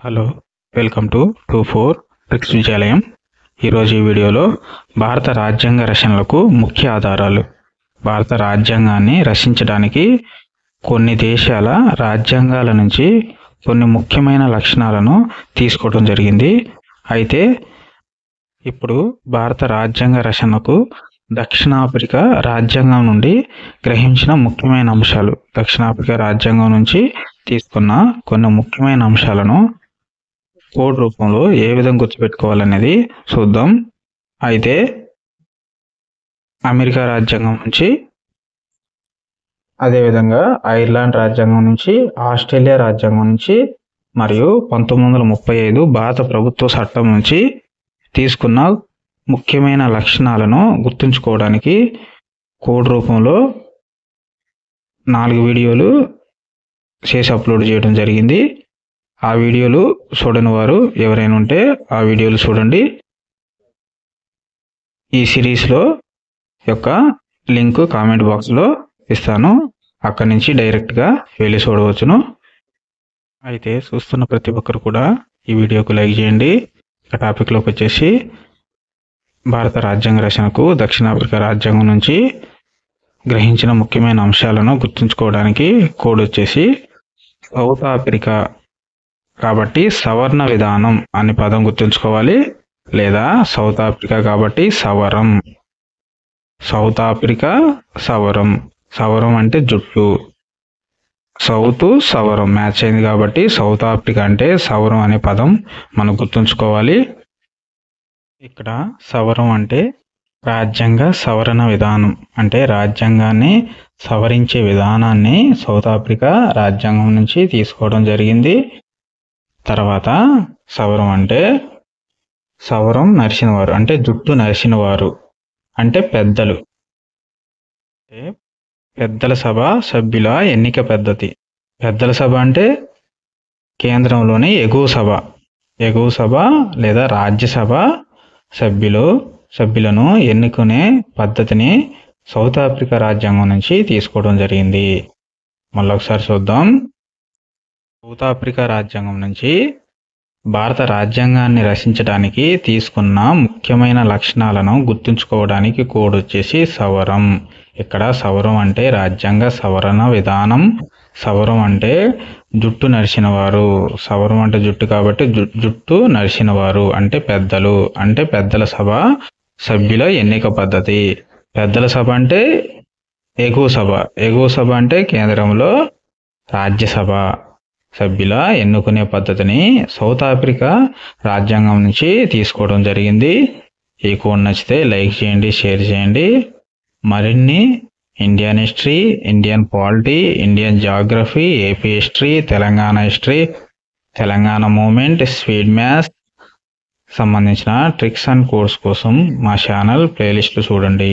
Hello, welcome to 24 tricks విద్యాలయం. ఈరోజు ఈ వీడియోలో భారత రాజ్యాంగ రచనలకు ముఖ్య ఆధారాలు. భారత రాజ్యాంగాన్ని రచించడానికి కొన్ని దేశాల రాజ్యాంగాల నుంచి కొన్ని ముఖ్యమైన లక్షణాలను తీసుకోవడం జరిగింది. అయితే ఇప్పుడు భారత రాజ్యాంగ రచనకు దక్షిణాఫ్రికా రాజ్యాంగం నుండి గ్రహించిన ముఖ్యమైన అంశాలు, దక్షిణాఫ్రికా రాజ్యాంగం నుంచి తీసుకున్న కొన్ని ముఖ్యమైన అంశాలను కోడ్ రూపంలో ఏ విధంగా గుర్తుపెట్టుకోవాలనేది చూద్దాం. అయితే అమెరికా రాజ్యాంగం నుంచి, అదేవిధంగా ఐర్లాండ్ రాజ్యాంగం నుంచి, ఆస్ట్రేలియా రాజ్యాంగం నుంచి మరియు 1935 భారత ప్రభుత్వ చట్టం నుంచి తీసుకున్న ముఖ్యమైన లక్షణాలను గుర్తుంచుకోవడానికి కోడ్ రూపంలో 4 వీడియోలు చేసి అప్లోడ్ చేయడం జరిగింది. ఆ వీడియోలు చూడని వారు ఎవరైనా ఉంటే ఆ వీడియోలు చూడండి. ఈ సిరీస్లో యొక్క లింక్ కామెంట్ బాక్స్లో ఇస్తాను, అక్కడి నుంచి డైరెక్ట్గా వెళ్ళి చూడవచ్చును. అయితే చూస్తున్న ప్రతి ఒక్కరు కూడా ఈ వీడియోకు లైక్ చేయండి. ఇక టాపిక్లోకి వచ్చేసి భారత రాజ్యాంగ రచనకు దక్షిణాఫ్రికా రాజ్యాంగం నుంచి గ్రహించిన ముఖ్యమైన అంశాలను గుర్తుంచుకోవడానికి కోడ్ వచ్చేసి సౌత్ ఆఫ్రికా కాబట్టి సవర్ణ విధానం అనే పదం గుర్తుంచుకోవాలి, లేదా సౌత్ ఆఫ్రికా కాబట్టి సవరం. సౌత్ ఆఫ్రికా సవరం, సవరం అంటే జుట్టు, సౌత్ సవరం మ్యాచ్ అయింది కాబట్టి సౌత్ ఆఫ్రికా అంటే సవరం అనే పదం మనం గుర్తుంచుకోవాలి. ఇక్కడ సవరం అంటే రాజ్యాంగ సవరణ విధానం, అంటే రాజ్యాంగాన్ని సవరించే విధానాన్ని సౌత్ ఆఫ్రికా రాజ్యాంగం నుంచి తీసుకోవడం జరిగింది. తర్వాత సవరం అంటే సవరం నరిసినవారు, అంటే జుట్టు నరిసినవారు, అంటే పెద్దలు. పెద్దల సభ సభ్యుల ఎన్నిక పద్ధతి. పెద్దల సభ అంటే కేంద్రంలోని ఎగువ సభ లేదా రాజ్యసభ సభ్యులను ఎన్నుకునే పద్ధతిని సౌత్ ఆఫ్రికా రాజ్యాంగం నుంచి తీసుకోవడం జరిగింది. మళ్ళీ ఒకసారి చూద్దాం. సౌత్ ఆఫ్రికా రాజ్యాంగం నుంచి భారత రాజ్యాంగాన్ని రచించడానికి తీసుకున్న ముఖ్యమైన లక్షణాలను గుర్తుంచుకోవడానికి కోడ్ వచ్చేసి సవరం. ఇక్కడ సవరం అంటే రాజ్యాంగ సవరణ విధానం, సవరం అంటే జుట్టు నరిసినవారు, సవరం అంటే జుట్టు కాబట్టి జుట్టు నరిసినవారు అంటే పెద్దలు, అంటే పెద్దల సభ సభ్యుల ఎన్నిక పద్ధతి. పెద్దల సభ అంటే ఎగువ సభ అంటే కేంద్రంలో రాజ్యసభ సభ్యుల ఎన్నుకునే పద్ధతిని సౌత్ ఆఫ్రికా రాజ్యాంగం నుంచి తీసుకోవడం జరిగింది. ఈ కోడ్ నచ్చితే లైక్ చేయండి, షేర్ చేయండి. మరిన్ని Indian history, Indian polity, Indian geography, AP history, Telangana history, Telangana movement, speed maths సంబంధించిన ట్రిక్స్ అండ్ కోడ్స్ కోసం మా ఛానల్ ప్లేలిస్ట్లు చూడండి.